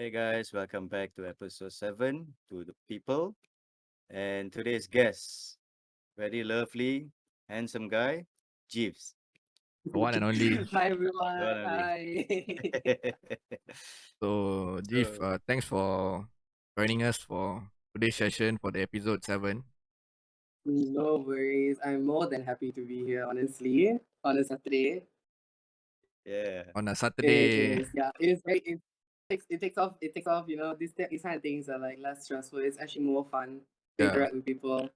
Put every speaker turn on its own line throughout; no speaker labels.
Hey guys, welcome back to episode 7 to the people. And today's guest, very lovely, handsome guy, Jeevz.
The one and only.
Hi
The one
everyone.
only.
Hi.
So, Jeef,
So,
thanks for joining us for today's session for the episode 7
No worries. I'm more than happy to be here, honestly, on a Saturday.
yeah,
on a
It
Saturday.
is, yeah. It takes off, these kind of things are like less stressful. It's actually more fun to
Yeah.
interact with people.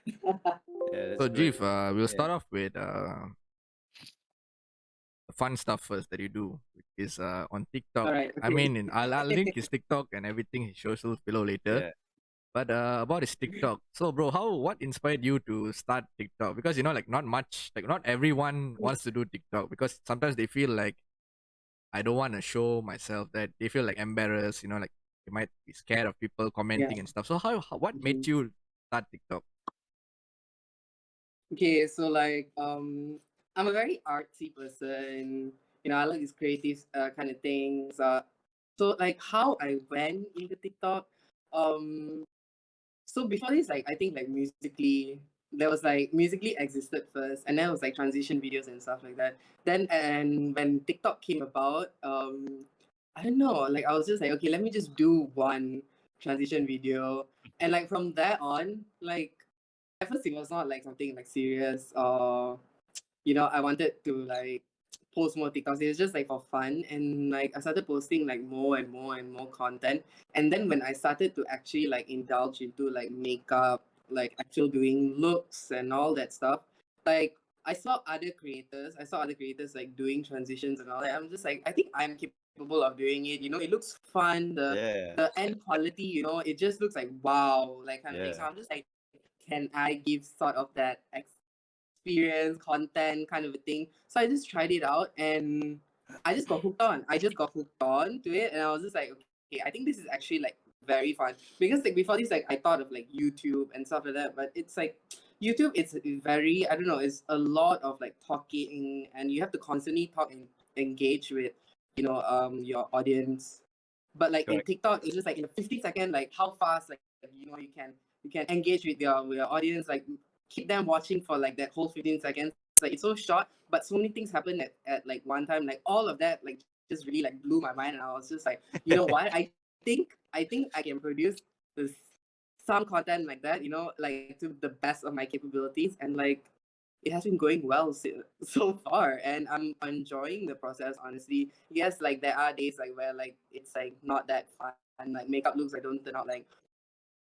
yeah, that's
So,
good.
Jeef, we'll
Yeah,
start off with the fun stuff first that you do, which is on TikTok.
All right,
I
okay.
mean, I'll link his TikTok and everything, his socials below later.
yeah,
But about his TikTok. So, bro, what inspired you to start TikTok? Because, like, not everyone wants to do TikTok because sometimes they feel like, I don't want to show myself, that they feel like embarrassed, like they might be scared of people
Yeah.
commenting and stuff. So what made
Mhm.
you start TikTok?
Okay, so like I'm a very artsy person. I like these creative kind of things. So like how I went into TikTok, um so before this, like I think like musically there was like musically existed first, and then it was like transition videos and stuff like that. Then and when TikTok came about, I don't know, like I was just like, okay, let me just do one transition video. And like from there on, like at first it was not like something like serious, or I wanted to like post more TikToks. It was just like for fun, and like I started posting like more and more and more content. And then when I started to actually like indulge into like makeup, like actual doing looks and all that stuff, like I saw other creators like doing transitions and all that. I'm just like, I think I'm capable of doing it. It looks fun. The
yeah,
end quality, it just looks like wow, like kind of thing. So
yeah,
I'm just like, can I give sort of that experience, content kind of a thing? So I just tried it out, and I just got hooked on. I just got hooked on to it, and I was just like, okay, I think this is actually like very fun, because like before this, like I thought of like YouTube and stuff like that, but it's like YouTube, it's very, I don't know, it's a lot of like talking, and you have to constantly talk and engage with your audience. But like in
correct.
TikTok, it's just like in a 50-second, like how fast, like you can engage with your audience, like keep them watching for like that whole 15 seconds. Like it's so short, but so many things happen at like one time. Like all of that, like just really like blew my mind, and I was just like, you know what? I think I can produce this some content like that, like to the best of my capabilities, and like it has been going well so far, and I'm enjoying the process, honestly. Yes, like there are days like where like it's like not that fun, like makeup looks like don't turn out like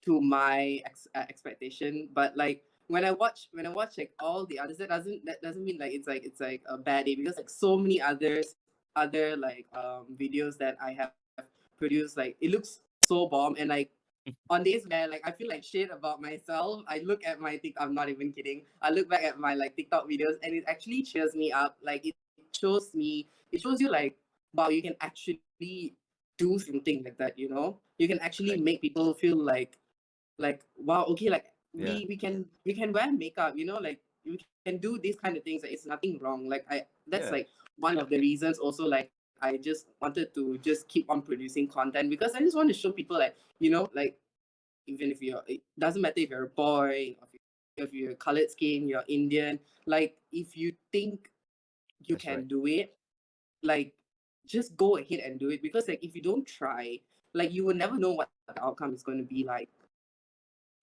to my expectation. But like when I watch like all the others, that doesn't mean like it's like a bad day, because like so many other like videos that I have produced, like it looks so bomb. And like on days where like I feel like shit about myself, I look at my TikTok. I'm not even kidding. I look back at my like TikTok videos, and it actually cheers me up. Like it shows you like, wow, you can actually do something like that. You can actually
Correct.
make people feel like wow, okay, like
Yeah,
we can wear makeup. Like we can do these kind of things. Like, it's nothing wrong. Like I that's like
yeah,
one of the reasons also, like I just wanted to just keep on producing content, because I just want to show people like, like even if it doesn't matter if you're a boy, or if you're colored skin, you're Indian. Like if you think you
that's right.
can do it, like just go ahead and do it, because like if you don't try, like you will never know what the outcome is going to be like.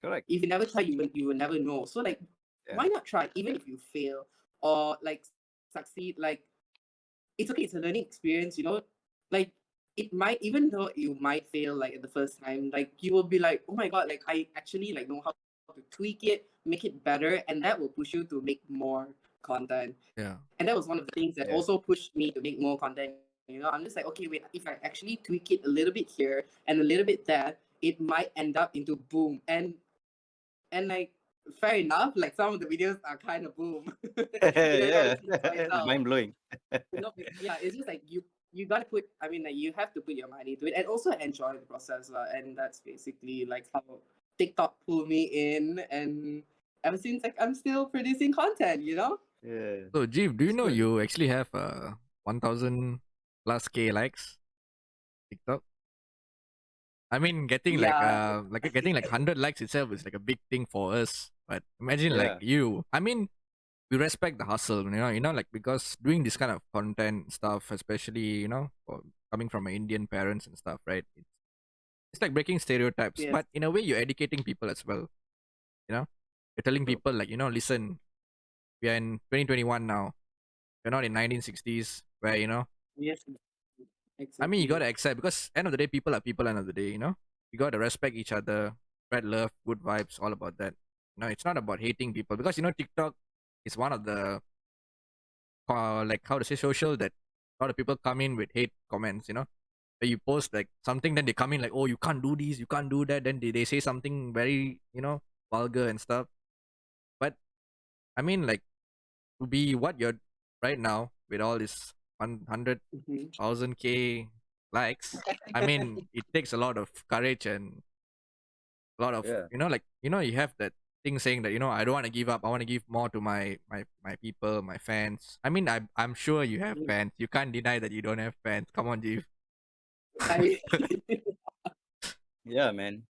Correct.
If you never try, you will never know. So like,
Yeah,
why not try? Even if you fail or like succeed, like it's okay. It's a learning experience. Like it might, even though you might fail like at the first time, like you will be like, oh my god, like I actually like know how to tweak it, make it better, and that will push you to make more content.
Yeah.
And that was one of the things that
yeah,
also pushed me to make more content. I'm just like, okay, wait, if I actually tweak it a little bit here and a little bit there, it might end up into boom. And like, fair enough, like some of the videos are kind of boom. If I
yeah.
say so myself.
Mind blowing.
Yeah, it's just like you gotta put, I mean, like you have to put your money into it, and also enjoy the process. And that's basically like how TikTok pulled me in, and ever since, like I'm still producing content.
Yeah,
So, Jeef, do you
it's
know
good.
you actually have 1,000 plus K likes? TikTok. I mean,
Yeah.
getting like 100 likes itself is like a big thing for us. But imagine like
Yeah.
you. I mean, we respect the hustle, like because doing this kind of content stuff, especially coming from Indian parents and stuff, right? It's like breaking stereotypes,
Yes.
but in a way, you're educating people as well. You know, you're telling
True.
people like, listen, we are in 2021 now. We're not in 1960s where
Yes.
I mean, you
Exactly.
gotta accept because end of the day, people are people. End of the day, you gotta respect each other, spread love, good vibes, all about that. It's not about hating people because TikTok is one of the like how to say social that a lot of people come in with hate comments. Where you post like something, then they come in like, oh, you can't do this, you can't do that. Then they say something very vulgar and stuff. But I mean, like to be what you're right now with all this 100,000 k likes. I mean, it takes a lot of courage and a lot of
Yeah.
like you have that thing saying that I don't want to give up. I want to give more to my people, my fans. I mean, I'm sure you have fans. You can't deny that you don't have fans. Come on, Jeev.
I
Yeah, man.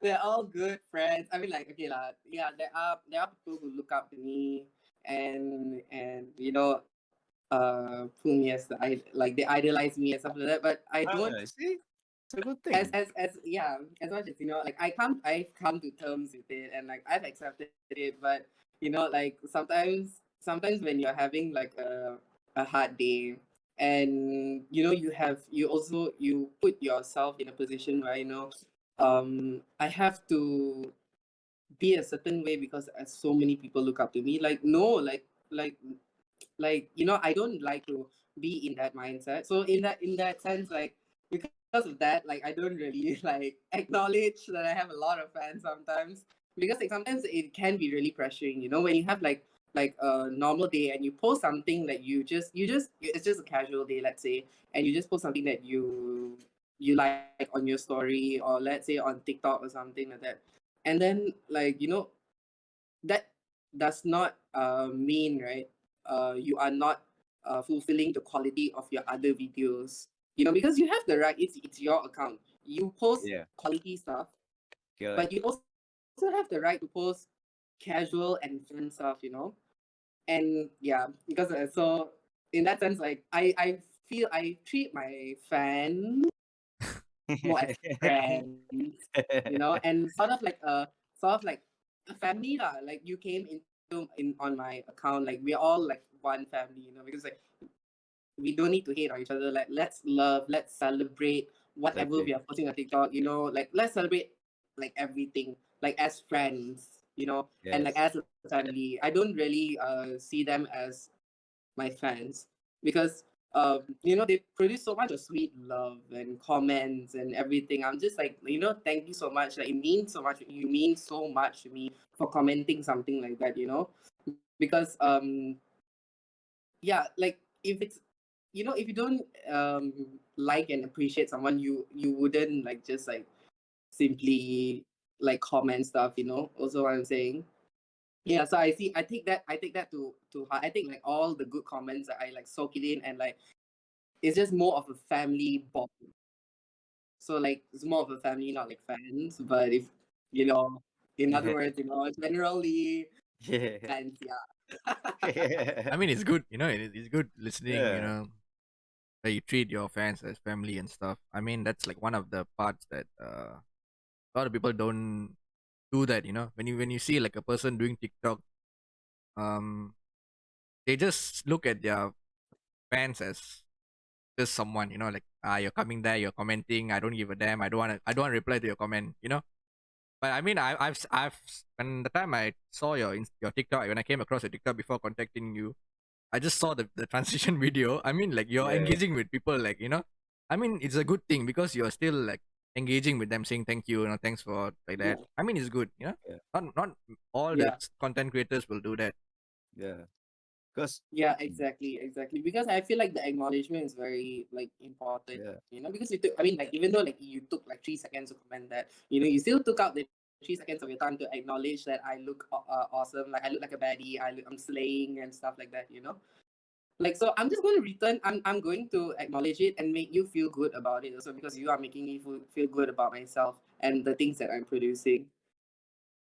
they're all good friends. I mean, like, okay, lah. Yeah, there are people who look up to me, and whom yes, I like they idolize me and stuff like that. But I don't,
See, it's a good
as
thing.
as as yeah, as much as like I've come to terms with it, and like I've accepted it. But like sometimes when you're having like a hard day, and you put yourself in a position where I have to be a certain way because so many people look up to me. Like no, I don't like to be in that mindset. So in that sense, like because of that, like I don't really like acknowledge that I have a lot of fans sometimes, because like sometimes it can be really pressuring, when you have like a normal day and you post something that you just it's just a casual day, let's say, and you just post something that you like on your story, or let's say on TikTok or something like that. And then like that does not mean, right, you are not fulfilling the quality of your other videos, because you have the right. It's your account, you post
Yeah.
quality stuff,
Correct.
but you also have the right to post casual and fun stuff. And yeah, because so in that sense, like I feel I treat my fans more as friends, and sort of like a family lah. Like you came in on my account, like we're all like one family, because like we don't need to hate on each other. Like let's love, let's celebrate whatever we
Exactly.
are posting on TikTok. Like let's celebrate like everything, like as friends, and like
Yes.
as a family. I don't really see them as my fans, because they produce so much of sweet love and comments and everything. I'm just like, thank you so much, like it means so much. You mean so much to me for commenting something like that, because yeah, like if it's if you don't like and appreciate someone, you wouldn't like just like simply like comment stuff, also what I'm saying. Yeah, so I take that to heart. I think like all the good comments, I like soak it in, and like it's just more of a family bond. So like it's more of a family, not like fans. But if in other words, generally
Yeah.
fans, yeah.
I mean, it's good. It's good listening.
Yeah.
That you treat your fans as family and stuff. I mean, that's like one of the parts that a lot of people don't do that. When you see like a person doing TikTok, um, they just look at their fans as just someone. Like you're coming there, you're commenting. I don't give a damn. I don't want to reply to your comment. But I mean, when the time I saw your TikTok, when I came across your TikTok before contacting you, I just saw the transition video. I mean, like you're
Yeah.
engaging with people, like I mean, it's a good thing because you're still like engaging with them, saying thank you, thanks for like that.
Yeah,
I mean, it's good,
Yeah.
Not all the
yeah,
content creators will do that.
Yeah. Because
yeah, exactly. Because I feel like the acknowledgement is very like important,
yeah.
because you took. I mean, like even though like you took like 3 seconds to comment that, you still took out the 3 seconds of your time to acknowledge that I look awesome, like I look like a baddie, I'm slaying and stuff like that. Like, so I'm just going to return. I'm going to acknowledge it and make you feel good about it also, because you are making me feel good about myself and the things that I'm producing.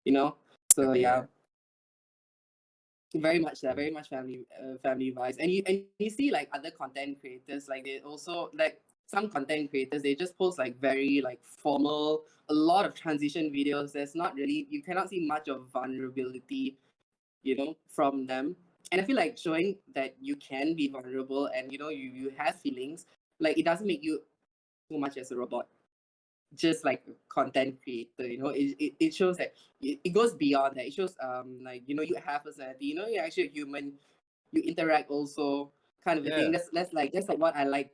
You know. So
Yeah.
yeah, very much that,
Yeah.
very much family vibes. And you see like other content creators, like they also like some content creators, they just post like very like formal, a lot of transition videos. There's not really, you cannot see much of vulnerability, from them. And I feel like showing that you can be vulnerable and you have feelings, like it doesn't make you so much as a robot, just like a content creator. It shows that it goes beyond that. It shows like you have personality, you're actually a human, you interact also, kind of a thing.
Yeah.
That's like what I like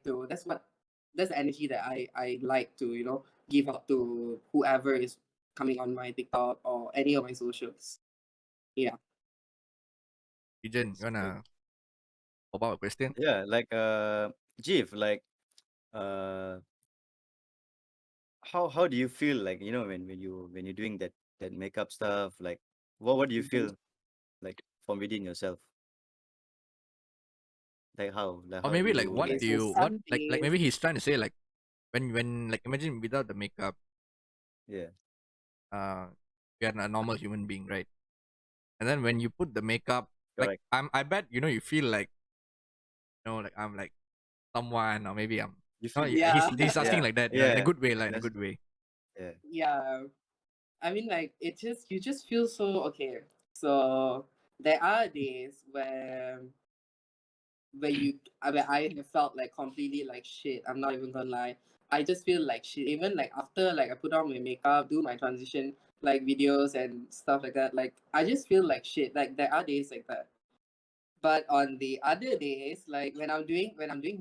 to, that's the energy that I like to give out to whoever is coming on my TikTok or any of my socials. Yeah.
Pigeon, you
That's good.
wanna pop out a question?
Yeah, like Jeev, like uh how do you feel like, when you're doing that makeup stuff, like what do you
Mhm.
feel like from within yourself? Like
Or
how do
maybe like
you
what
Okay,
like
do
so
you what
some
like
days,
maybe he's trying to say like when like imagine without the makeup,
yeah,
uh you're a normal human being, right? And then when you put the makeup, like
correct.
I bet you feel like like I'm like someone, or maybe I'm
You
no,
feel
he's
yeah.
he's asking
yeah,
like that, in a
yeah.
good way, like in a
That's
good way.
yeah.
Yeah, I mean, like, you just feel so okay. So there are days where I have felt like completely like shit. I'm not even gonna lie. I just feel like shit. Even like after like I put on my makeup, do my transition like videos and stuff like that. Like I just feel like shit. Like there are days like that. But on the other days, like when I'm doing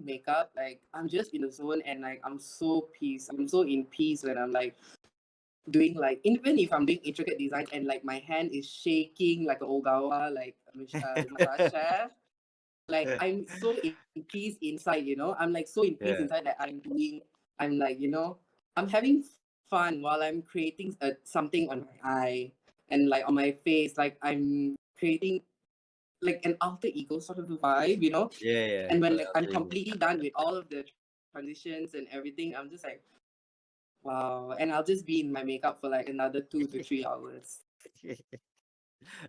makeup, like I'm just in the zone and like I'm so peace. I'm so in peace when I'm like doing, like, even if I'm doing intricate designs and like my hand is shaking like a Ogawa, like massage chef. Like I'm so in peace inside, I'm like so in peace
Yeah.
inside that I'm like, I'm having fun while I'm creating something on my eye and like on my face. Like I'm creating like an alter ego sort of vibe,
Yeah, yeah.
And when
Correct.
like
I'll
I'm
tell you.
completely done with all of the transitions and everything, I'm just like, wow. And I'll just be in my makeup for like another 2 to 3 hours.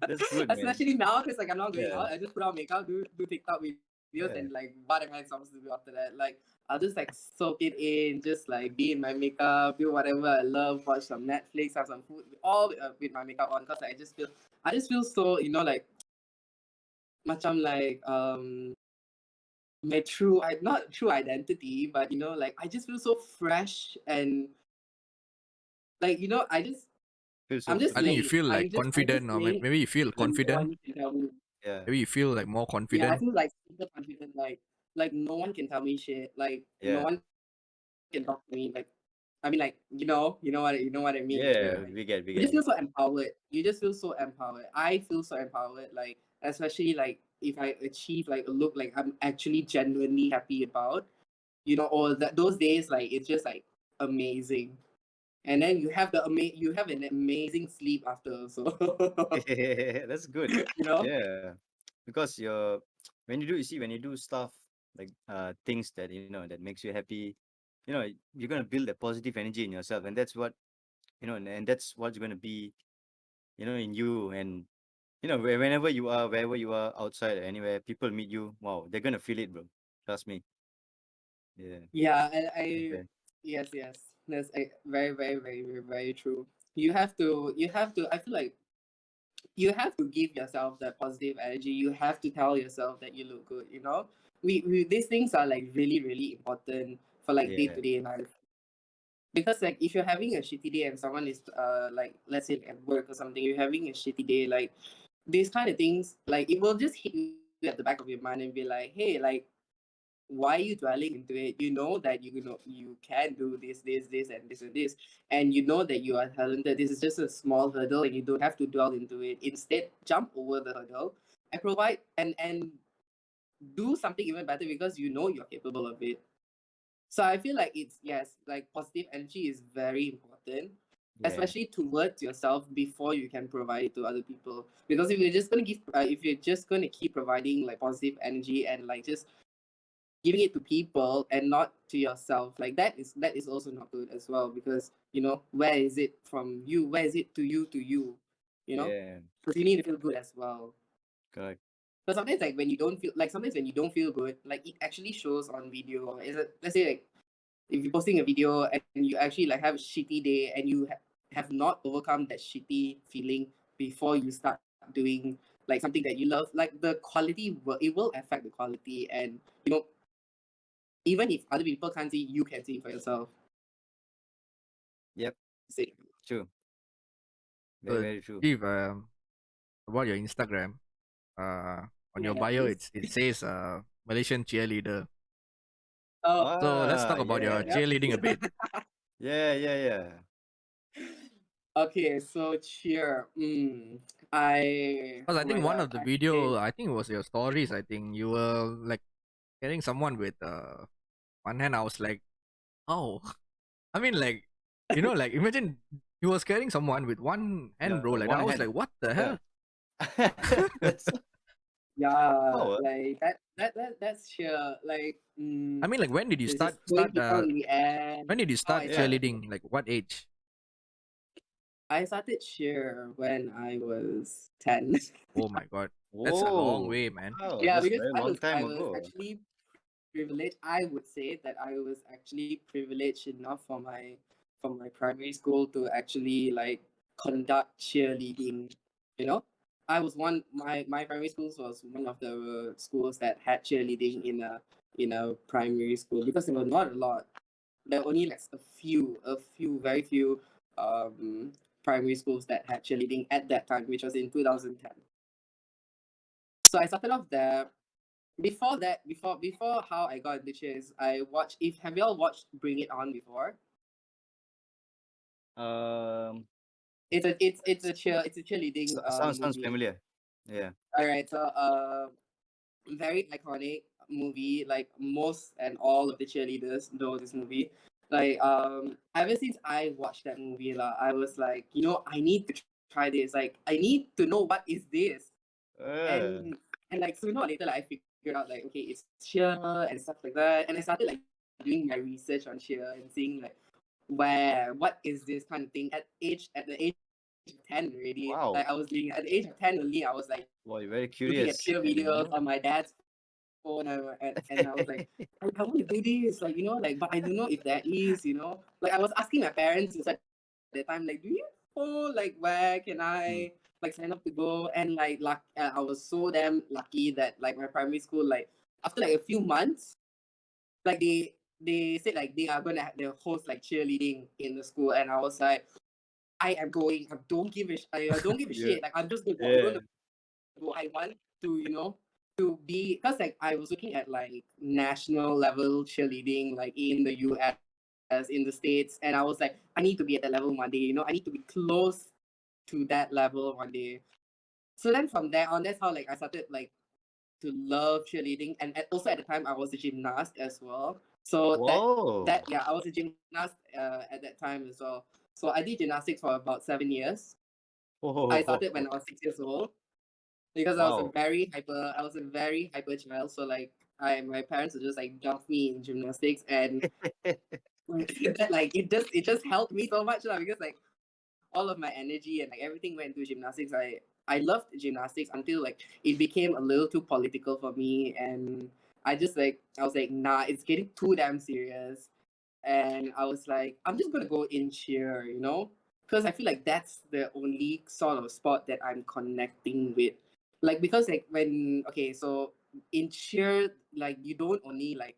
That's good, man.
Especially now, because like I'm not going
Yeah,
out. I just put on makeup, do TikTok videos, and
yeah,
like what am I supposed to do after that? Like I'll just like soak it in, just like be in my makeup, do whatever I love, watch some Netflix, have some food, all with my makeup on. Because I just feel so, like macam like my not true identity, but like I just feel so fresh and like
feel so
I'm just
I think
free.
you
playing.
feel like
I'm just
confident, or
playing,
maybe you feel
and no
confident.
one can tell me.
Yeah,
Maybe you feel like more
Yeah, I
confident.
feel like super confident. Like no one can tell me shit. Like no
yeah,
one can talk to me. Like I mean, like you know what I mean, right?
yeah.
Yeah.
We
You
get
just feel
it.
so empowered. You just feel so empowered. I feel so empowered. Like especially like if I achieve like a look like I'm actually genuinely happy about, or those days like it's just like amazing. And then you have an amazing sleep after. So
That's good.
you know.
Yeah, because when you do stuff like things that that makes you happy, you're gonna build that positive energy in yourself, and that's what and that's what's gonna be in you. And whenever you are, wherever you are, outside or anywhere, people meet you. Wow, they're gonna feel it, bro. Trust me. Yeah.
Yeah, I
Okay.
yes, yes. That's very, very, very, very, very true. You have to, I feel like you have to give yourself that positive energy. You have to tell yourself that you look good, these things are like really, really important for like day
Yeah.
to day life. Because like if you're having a shitty day and someone is like let's say at work or something, you're having a shitty day, like these kind of things, like it will just hit you at the back of your mind and be like, hey, like why are you dwelling into it? You know that you can do this and this, and you know that you are talented. This is just a small hurdle and you don't have to dwell into it. Instead, jump over the hurdle and provide and do something even better because you know you're capable of it. So I feel like it's, yes, like positive energy is very important.
Yeah.
especially towards yourself before you can provide it to other people. Because if you're just gonna give, if you're just gonna keep providing like positive energy and like just giving it to people and not to yourself, like that is also not good as well. Because where is it from you? Where is it to you? To you, you know?
Yeah.
Because you need to feel good as well.
Correct.
But sometimes like when you don't feel like sometimes when you don't feel good, like it actually shows on video. Is it, let's say like if you're posting a video and you actually like have a shitty day and you have not overcome that shitty feeling before you start doing like something that you love, like the quality will affect the quality. And even if other people can't see, you can see it for yourself.
Yep.
See.
True. Very,
So,
very true.
Jeev, about your Instagram, on your bio,
Yes.
it says Malaysian cheerleader.
Oh,
So let's talk about your
Yeah.
yep.
cheerleading a bit.
Yeah, yeah, yeah.
Okay, so cheer. I
Because I
oh my
think one
god,
of the
I
video, I think it was your stories. I think you were like carrying someone with one hand. I was like, oh, I mean, like, like imagine you was carrying someone with one hand,
Yeah,
bro. Like that.
one
I was
hand.
like, what the
Yeah.
hell?
That's
yeah,
power.
like that's cheer. Like
I mean, like, when did you
it's
start
just going
start?
down in the air.
When did you
Oh,
start
I
Yeah.
started.
cheerleading? Like, what age?
I started cheer when I was 10.
Oh my god, that's a long
Whoa.
way, man.
Wow,
Yeah,
that's a
because
very
I
long
was
time
I was
ago.
actually privileged. I would say that I was actually privileged enough for my primary school to actually like conduct cheerleading. You know, I was one. My primary school was one of the schools that had cheerleading in a primary school, because there were not a lot. There were only like very few primary schools that had cheerleading at that time, which was in 2010. So I started off there. Before that, before how I got into cheers, I watched. If have y'all watched Bring It On before?
Um,
It's a cheerleading
sounds
movie.
familiar. Yeah.
All right, so very iconic movie. Like most and all of the cheerleaders know this movie. Like ever since I watched that movie lah, I was like, I need to try this. Like I need to know what is this.
Uh,
And like sooner or later, like, I figured out like, okay, it's cheer and stuff like that. And I started like doing my research on cheer and seeing like what is this kind of thing at the age of 10 already.
wow.
Like I was doing at the age of 10 only. I was like
Wow, you're very
looking at
curious.
cheer
And
videos on my dad's phone, and I was like, I want to do this, like like, but I don't know if there is, like I was asking my parents at that time, like, do you know like where can I
mm,
like sign up to go? And like I was so damn lucky that like my primary school, like after like a few months, like they said like they are gonna they host like cheerleading in the school, and I was like, I am going. I don't give a
yeah.
shit. Like I'm just gonna go. I'm
Yeah.
gonna go. I want to to be, because like I was looking at like national level cheerleading like in the US, in the States, and I was like, I need to be at that level one day. I need to be close to that level one day. So then from there on, that's how like I started like to love cheerleading, and also at the time I was a gymnast as well. So
Whoa.
that yeah, I was a gymnast at that time as well. So I did gymnastics for about 7 years. I started when I was 6 years old, because
Wow.
I was a very hyper child. So like my parents would just like dump me in gymnastics, and that like it just helped me so much lah, because like all of my energy and like everything went into gymnastics. I loved gymnastics until like it became a little too political for me, and I was like, nah, it's getting too damn serious. And I was like, I'm just gonna go in cheer, because I feel like that's the only sort of sport that I'm connecting with. Like because like when okay, so in cheer, like you don't only like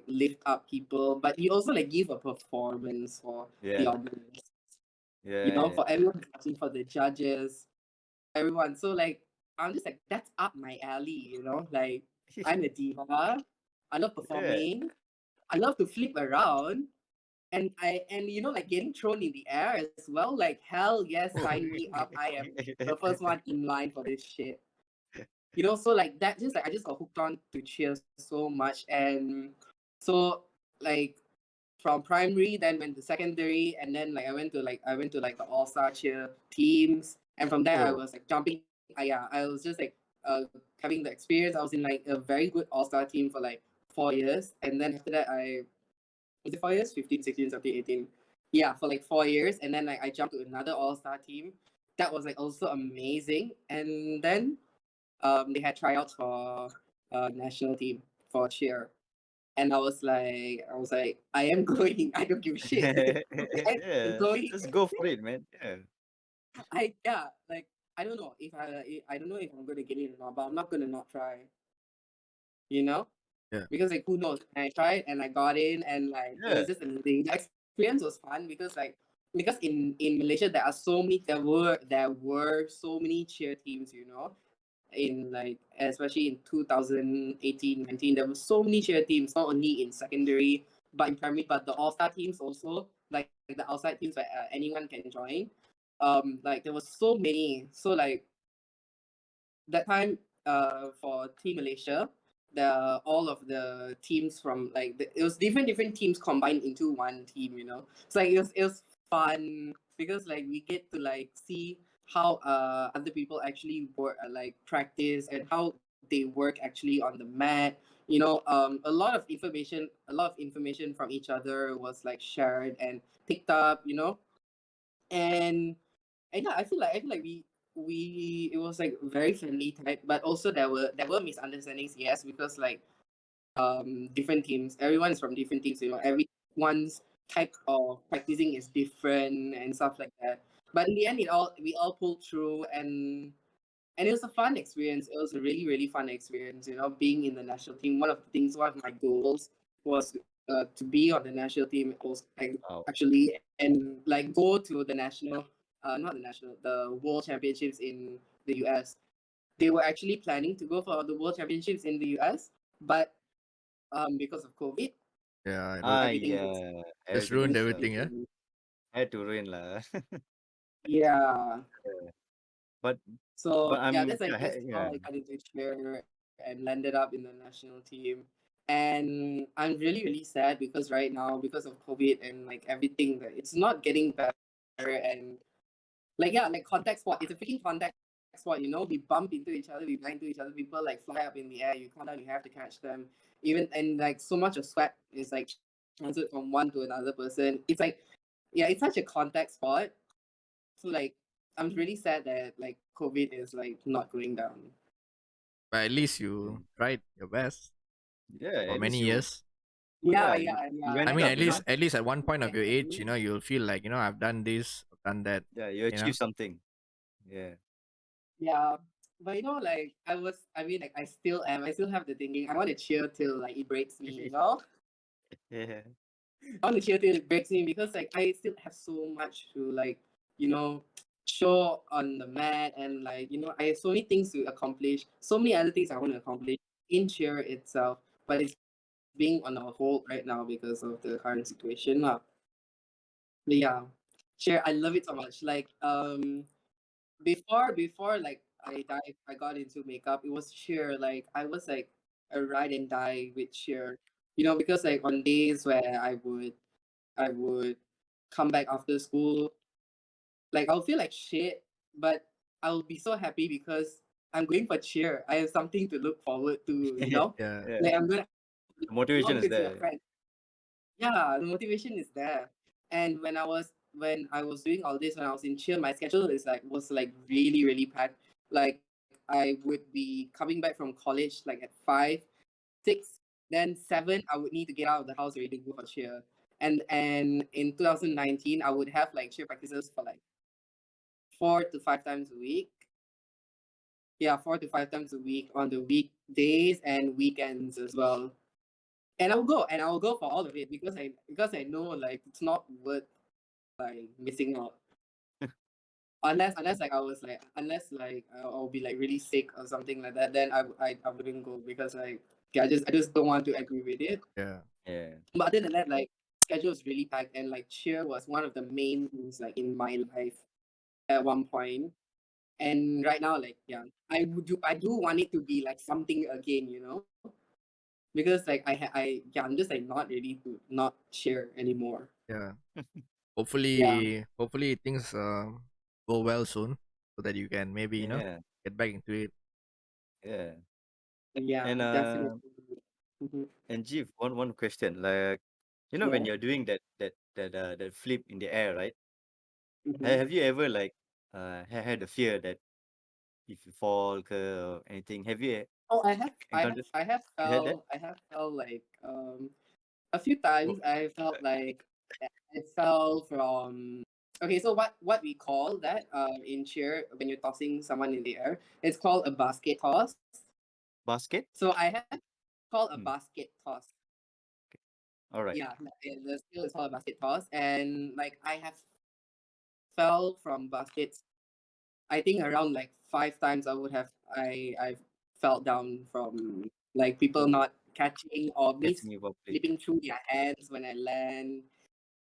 lift up people, but you also like give a performance for the
Yeah.
audience.
Yeah.
For everyone who's watching, for the judges, everyone. So like I'm just like, that's up my alley. Like
Yeah.
I'm a diva. I love
Yeah.
performing. I love to flip around, and like getting thrown in the air as well. Like hell yes, sign me up. I am the first one in line for this shit. So like that, just like I just got hooked on to cheer so much. And so like from primary, then went to secondary, and then like I went to the All Star cheer teams, and from there I
Oh.
was like jumping. Yeah, I was just like having the experience. I was in like a very good All Star team for like 4 years, and then after that I was it 4 years, 15, 16, 17, 18. Yeah, for like 4 years, and then like I jumped to another All Star team. That was like also amazing, and then they had tryouts for national team for cheer, and I was like, I am going. I don't give a shit. I am
Yeah,
going.
just go for it, man. Yeah.
Yeah, like I don't know if I don't know if I'm gonna get in or not, but I'm not gonna not try. You know,
Yeah.
because like who knows? And I tried and I got in, and like it
Yeah.
was just amazing. The experience was fun because in Malaysia there are so many there were so many cheer teams. In like especially in 2018, 19, there were so many cheer teams, not only in secondary but in primary, but the all-star teams also, like the outside teams where anyone can join. Like there was so many, so like that time for Team Malaysia, all of the teams from like it was different teams combined into one team. It's like it was fun because like we get to like see how other people actually work, like practice, and how they work actually on the mat. A lot of information from each other was like shared and picked up. And yeah, I feel like we it was like very friendly type, but also there were misunderstandings, yes, because like different teams, everyone is from different teams. Everyone's type of practicing is different and stuff like that. But in the end, we all pulled through, and it was a fun experience. It was a really really fun experience. Being in the national team. One of my goals was to be on the national team. Also,
Wow.
actually, and like go to the national, not the national, the world championships in the US. They were actually planning to go for the world championships in the US, but because of COVID,
Yeah, I know.
Ah,
everything just
yeah.
Just
Everything
ruined
is
everything, yeah.
had to ruin lah.
yeah.
But
So yeah,
I'm yeah,
that's how
yeah.
I got into cheer and landed up in the national team. And I'm really really sad because right now, because of COVID and like everything, that it's not getting better. And like yeah, like contact sport, it's a freaking contact sport. We bump into each other, we bang into each other. People like fly up in the air, you come down, you have to catch them. Even and like so much of sweat is like transferred from one to another person. It's such a contact sport. So like I'm really sad that like COVID is like not going down.
But at least
Mm.
you tried your best
Yeah,
for
at least
many
you
years.
Yeah,
yeah,
yeah,
you
yeah.
I
went
mean,
up,
at
you know?
least at one point of your age,
Exactly.
you'll feel like, I've done this, I've done that,
Yeah, you
you know.
achieved something. Yeah.
Yeah. But like like I still am. I still have the thinking. I want to chill till like it breaks me.
Yeah.
I want to chill till it breaks me because like I still have so much to like, you know, show on the mat, and like, I have so many things to accomplish, so many other things I want to accomplish in cheer itself. But it's being on a hold right now because of the current situation. But yeah. Cheer, I love it so much. Like before like I got into makeup, it was sheer, like I was like a ride and die with sheer, because like on days where I would come back after school, like I'll feel like shit, but I'll be so happy because I'm going for cheer. I have something to look forward to.
Yeah.
Yeah.
Like I'm gonna
The motivation
belong
is
with your
there.
friend. Yeah, the motivation is there. And when I was doing all this, when I was in chill, my schedule was like really really packed. Like I would be coming back from college like at 5, 6, then 7. I would need to get out of the house already to go for cheer. And in 2019, I would have like cheer practices for like 4 to 5 times a week. Yeah, 4 to 5 times a week on the weekdays and weekends as well. And I will go for all of it because I know like it's not worth like missing out, unless I'll be like really sick or something like that. Then I wouldn't go because like, yeah, I just don't want to agree with it.
Yeah.
Yeah.
But other than that, like schedule is really packed, and like cheer was one of the main things like in my life at one point. And right now, like, yeah, I do want it to be like something again. because like I'm just like not ready to not share anymore.
Yeah.
Yeah,
Hopefully things go well soon, so that you can maybe
Yeah,
get back into it.
yeah.
yeah,
And
definitely. Mm-hmm.
Jeev, one question, like when
Yeah.
you're doing that flip in the air, right?
Mm-hmm.
Have you ever like had a fear that if you fall or anything? Have you
Oh,
encountered? You had that?
I have felt like a few times
Oh,
I felt like I fell from. Okay, so what we call that in cheer when you're tossing someone in the air, it's called a basket toss.
basket?
So I have called a
Hmm.
basket toss.
All right.
Yeah, the skill is called a basket toss, and like I have fell from baskets. I think around like 5 times I fell down from like people
Oh,
not catching or me
catching you properly.
slipping through their hands when I land.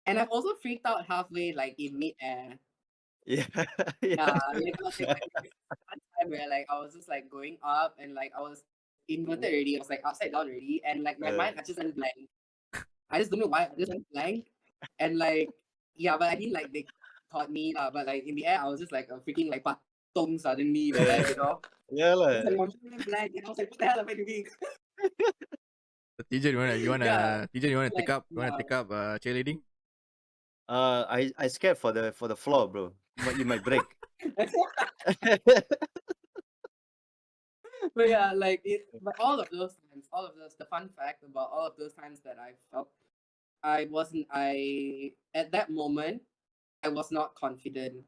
And I've also freaked out halfway like in mid-air.
Yeah,
Yeah,
yeah.
like there's one time where like I was just like going up and like I was inverted already. I was like upside down already, and like my
Uh,
mind I just went blank. I just don't know why I just went blank, and like yeah, but I didn't like they caught me lah. But like in the air, I was just like a freaking like patong suddenly like that,
yeah,
you know.
yeah
Just like
lah.
my mind went blank, and I was like, what the hell am I doing?
So, teacher,
Yeah,
you wanna take
like
up cheerleading?
I scared for the floor, bro. You might break.
but yeah, like it. But all of those times, all of those, the fun fact about all of those times that I felt, I wasn't. I at that moment, I was not confident.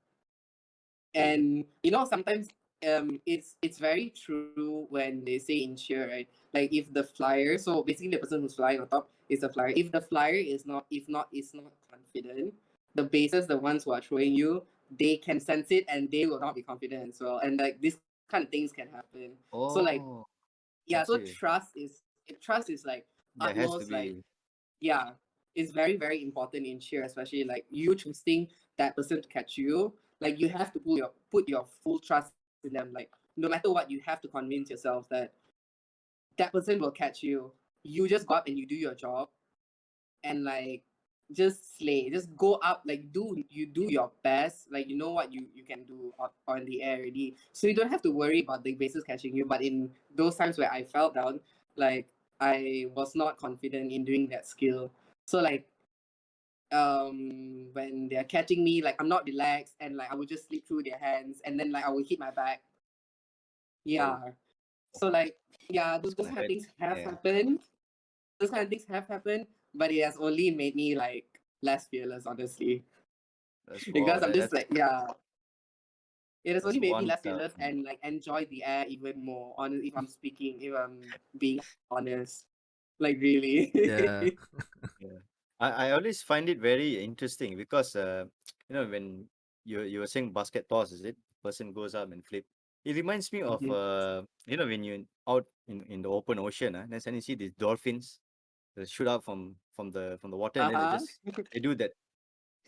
Okay.
And sometimes it's very true when they say in cheer, right? Like if the flyer, so basically the person who's flying on top is the flyer. If the flyer is not confident, the bases, the ones who are throwing you, they can sense it and they will not be confident as well. And like this kind of things can happen. So like
Oh,
yeah, so
gotcha.
trust is like
There has to
utmost, like
be.
yeah, it's very very important in cheer, especially like you choosing that person to catch you. Like you have to put your full trust in them. Like no matter what, you have to convince yourself that that person will catch you. You just go up and you do your job, and like just slay, just go up, like do your best, like you know what you can do on the air already, so you don't have to worry about the bases catching you. But in those times where I fell down, like I was not confident in doing that skill. So like when they're catching me, like I'm not relaxed, and like I would just slip through their hands, and then like I will hit my back.
Oh,
Yeah, so like yeah,
it's
those
gonna
kind of
hurt.
things have
Yeah,
happened. Those kind of things have happened, but it has only made me like less fearless, honestly.
that's wow.
Because I'm
That,
just
that's
like, yeah, it has
that's
only made me
one.
less fearless and like enjoy the air even more. Honest, if I'm being honest, like really.
Yeah.
Yeah. I always find it very interesting because when you were saying basket toss, is it? Person goes up and flip. It reminds me of
Mhm.
when you're out in the open ocean, then suddenly you see these dolphins that shoot out from the water, and then
Uh-huh.
they do that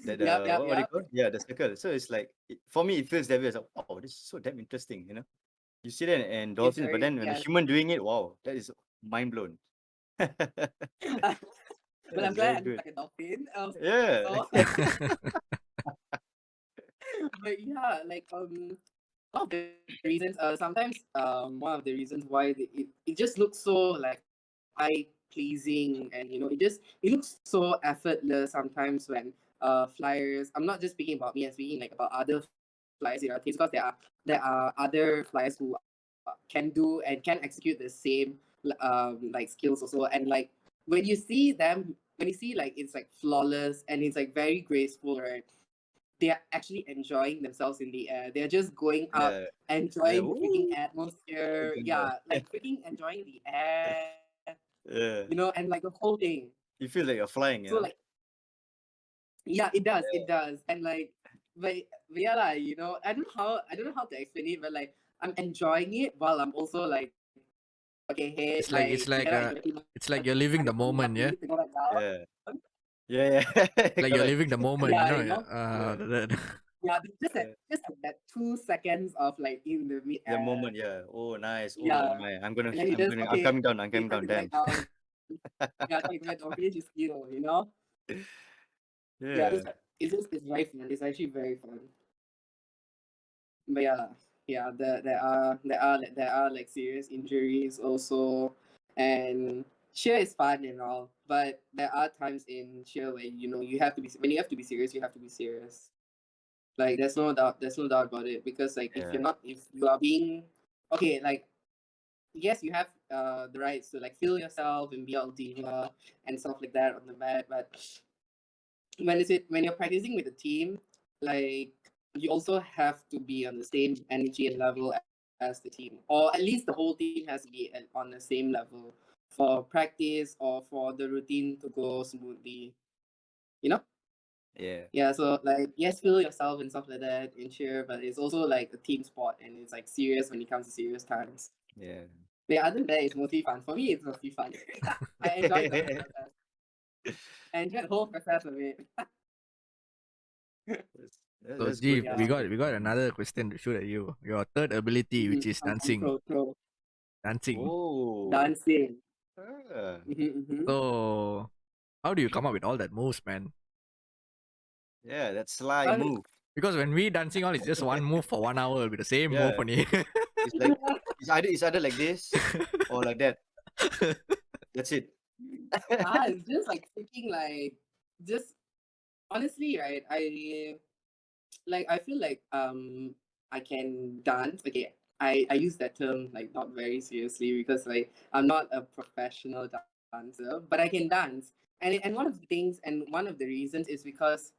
Yep, yep,
what do you
yep.
call? Yeah, the circle. So it's like for me it feels that way. It's like, wow, this is so damn interesting, You see that and
It's
dolphins, but
very
then when a
yes.
human doing it, wow, that is mind blown.
Well, I'm
That's
glad
very
I look
good.
like a dolphin.
Yeah.
So, but yeah, like one of the reasons, sometimes one of the reasons why it just looks so like eye pleasing, and it looks so effortless sometimes when flyers. I'm not just speaking about me, I'm speaking like about other flyers in our teams, because there are other flyers who can do and can execute the same like skills also. And like when you see them, when you see like it's like flawless and it's like very graceful, right? They are actually enjoying themselves in the air. They're just going up,
Yeah. Yeah.
enjoying the freaking
Woo.
atmosphere.
Ganda.
Yeah, like freaking enjoying the air,
Yeah.
and like the whole thing.
You feel like you're flying,
So like, yeah, it does, and like, but yeah, lah, I don't know how to explain it, but like I'm enjoying it while I'm also like, okay, hey,
it's like
like
it's
you
like
cannot
uh
expect me
it's like you're
to
living
try
the
to help
moment, yeah.
you to go back down.
Yeah. Yeah. Yeah.
Like you're living
Correct.
the moment,
Yeah,
Yeah.
yeah,
Yeah.
just at that 2 seconds of like in the mid
The
air.
moment, yeah. Oh, nice. Oh
Yeah.
my. I'm gonna
And then you
I'm
just
gonna I'm
okay,
coming down. I'm coming
time
down.
to go
Damn.
back down. Yeah, like my doggy is skill, you know? Yeah,
Yeah.
it's very fun. It's actually very fun. But yeah, yeah, there are like serious injuries also, and cheer is fun and all, but there are times in cheer where you have to be when you have to be serious, you have to be serious. Like there's no doubt about it, because like
Yeah.
if you are being okay, like yes, you have the rights to like feel yourself and be all diva and stuff like that on the mat, but when you're practicing with a team, like you also have to be on the same energy and level as the team, or at least the whole team has to be on the same level for practice or for the routine to go smoothly. You know?
Yeah.
Yeah. So like, yes, feel yourself and stuff like that in cheer, but it's also like a team sport, and it's like serious when it comes to serious times.
Yeah.
But yeah, other than that, it's mostly fun. For me, it's mostly fun. I enjoyed the whole process. I enjoyed the whole process of it.
So
That's good.
Jeev,
That's
Yeah.
we got
good.
we got another question to shoot at you. Your third ability, which is
I'm
dancing.
pro.
Dancing.
Oh.
Dancing.
Ah.
Mm-hmm.
So how do you come up with all that moves, man?
Yeah, that sly
Uh,
move.
Because when we dancing all, it's just one move for 1 hour with the same move
Yeah.
only.
It's like it's either like this or like that. That's it.
it's just like thinking like just honestly, right? I feel like I can dance. Okay, I use that term like not very seriously, because like I'm not a professional dancer, but I can dance. And one of the things and one of the reasons is because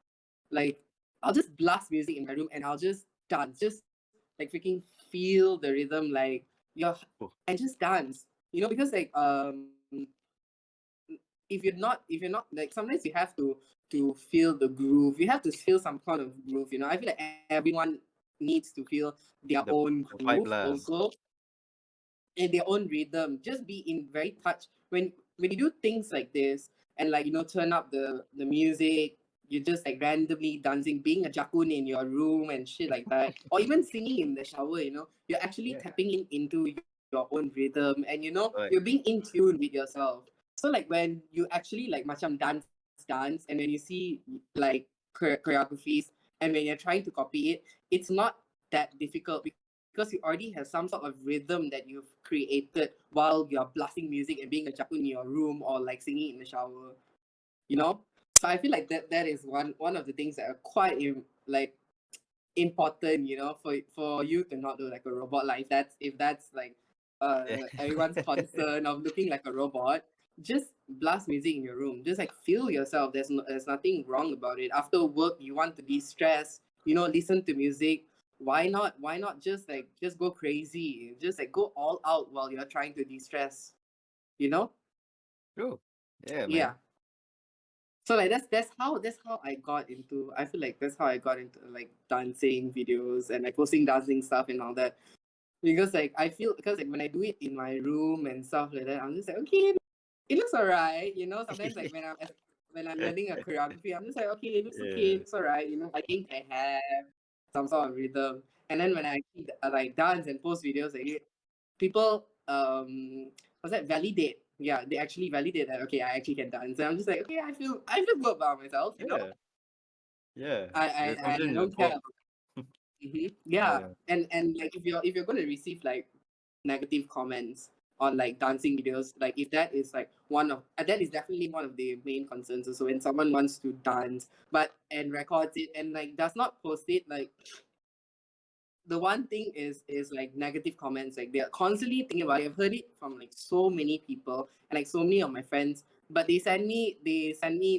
like I'll just blast music in my room and I'll just dance, just like freaking feel the rhythm, like you're
Oh,
and just dance. Because like if you're not like sometimes you have to feel the groove. You have to feel some kind of groove. I feel like everyone needs to feel their
the
own
the vibe
groove
lah.
also, and their own rhythm. Just be in very touch when you do things like this, and like turn up the music. You're just like randomly dancing, being a jakun in your room and shit like that, or even singing in the shower. You're actually
Yeah.
tapping into your own rhythm, and you're
Right.
being in tune with yourself. So like when you actually like macam dance, and when you see like choreographies, and when you're trying to copy it, it's not that difficult, because you already have some sort of rhythm that you've created while you're blasting music and being a jakun in your room, or like singing in the shower. you know so I feel like that is one of the things that are quite like important, for you to not look like a robot. Like if that's like
Yeah.
everyone's concern of looking like a robot, just blast music in your room. Just like feel yourself. There's nothing wrong about it. After work, you want to de-stress, listen to music. Why not just go crazy, just like go all out while you're trying to de-stress, you know
True. Yeah,
yeah.
man.
So like that's how I got into. I feel like that's how I got into like dancing videos and like posting dancing stuff and all that. Because like I feel, because like when I do it in my room and stuff like that, I'm just like, okay, it looks alright. Sometimes like when I'm learning a choreography, I'm just like, okay, it looks okay, it
Yeah.
looks alright. I think I have some sort of rhythm. And then when I actually like dance and post videos, like people what's that validate. Yeah, they actually validate that, okay, I actually can dance. And I'm just like, okay, I feel good about myself.
Yeah. Yeah.
I
You're
I,
confident
I
in
don't care.
yourself.
Yeah.
Yeah.
And like if you're gonna receive like negative comments on like dancing videos, like if that is like that is definitely one of the main concerns. So when someone wants to dance but and records it and like does not post it, like the one thing is like negative comments. Like they're constantly thinking about it. I've heard it from like so many people and like so many of my friends. But they send me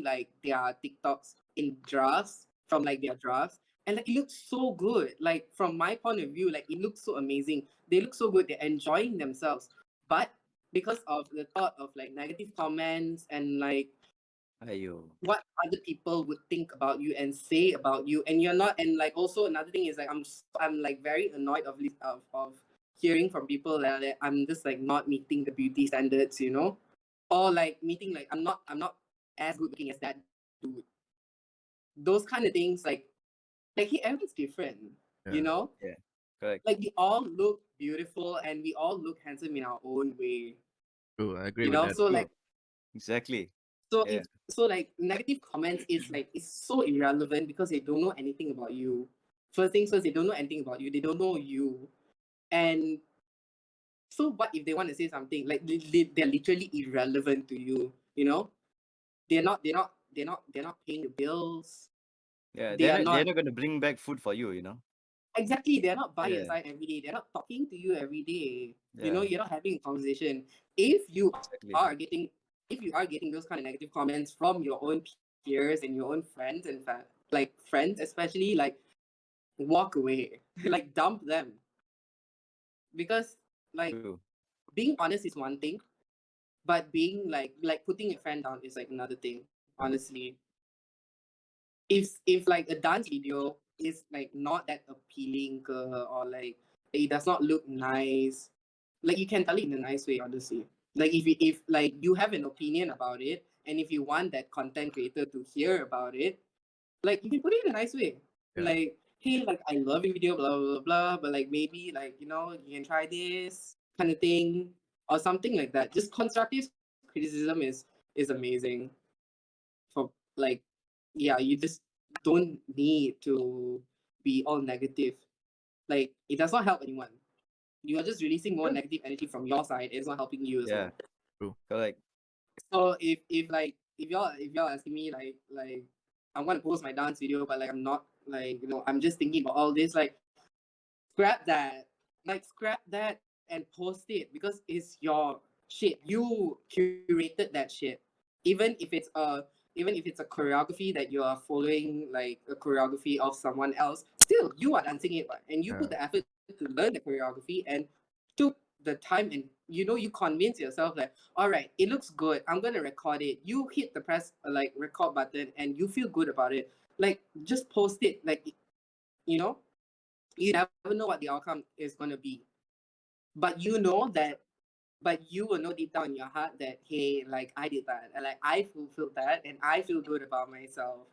like their TikToks in drafts, from like their drafts. And like it looks so good. Like from my point of view, like it looks so amazing. They look so good, they're enjoying themselves. But because of the thought of like negative comments and like
Ayo.
what other people would think about you and say about you, and you're not. And like also another thing is like I'm like very annoyed of hearing from people that I'm just like not meeting the beauty standards, or like meeting, like I'm not as good looking as that dude. Those kind of things, like everyone's different, you
Yeah,
know
Yeah. Correct.
like we all look beautiful and we all look handsome in our own way.
true. I agree with that.
So like
True. Exactly.
So
Yeah.
if so like negative comments is like it's so irrelevant because they don't know anything about you. First things first, they don't know anything about you. They don't know you. And so what if they want to say something like they're literally irrelevant to you, you know? They're not paying the bills.
Yeah.
They
They're
are
not they're
not
not gonna bring back food for you, you know?
exactly they're not by your
Yeah.
side every day. They're not talking to you every day.
Yeah.
You're not having a conversation. If you are
Exactly.
getting if you are getting those kind of negative comments from your own peers and your own friends and like friends especially, like walk away. Like dump them. Because like
True.
being honest is one thing, but being like putting your friend down is like another thing,
Yeah.
honestly. If like a dance video is like not that appealing or like it does not look nice, like you can tell it in a nice way, honestly. Like if like you have an opinion about it, and if you want that content creator to hear about it, like you can put it in a nice way.
Yeah.
Like, hey, like I love your video, blah blah blah, but like maybe like you can try this kind of thing or something like that. Just constructive criticism is amazing for like yeah, you just don't need to be all negative. Like it does not help anyone. You are just releasing more
True.
negative energy from your side. It's not helping you as
Yeah.
well.
True.
Correct.
So if y'all asking me like I want to post my dance video, but like I'm not like I'm just thinking about all this, like scrap that. Like scrap that and post it because it's your shit. You curated that shit. Even if it's a choreography that you are following, like a choreography of someone else, still you are dancing it, and you
Yeah.
put the effort to learn the choreography and took the time, and you convince yourself that all right, it looks good, I'm gonna record it. You hit the press like record button and you feel good about it. Like just post it. Like you know you never know what the outcome is going to be, but you will know deep down in your heart that hey, like I did that, and like I fulfilled that, and I feel good about myself.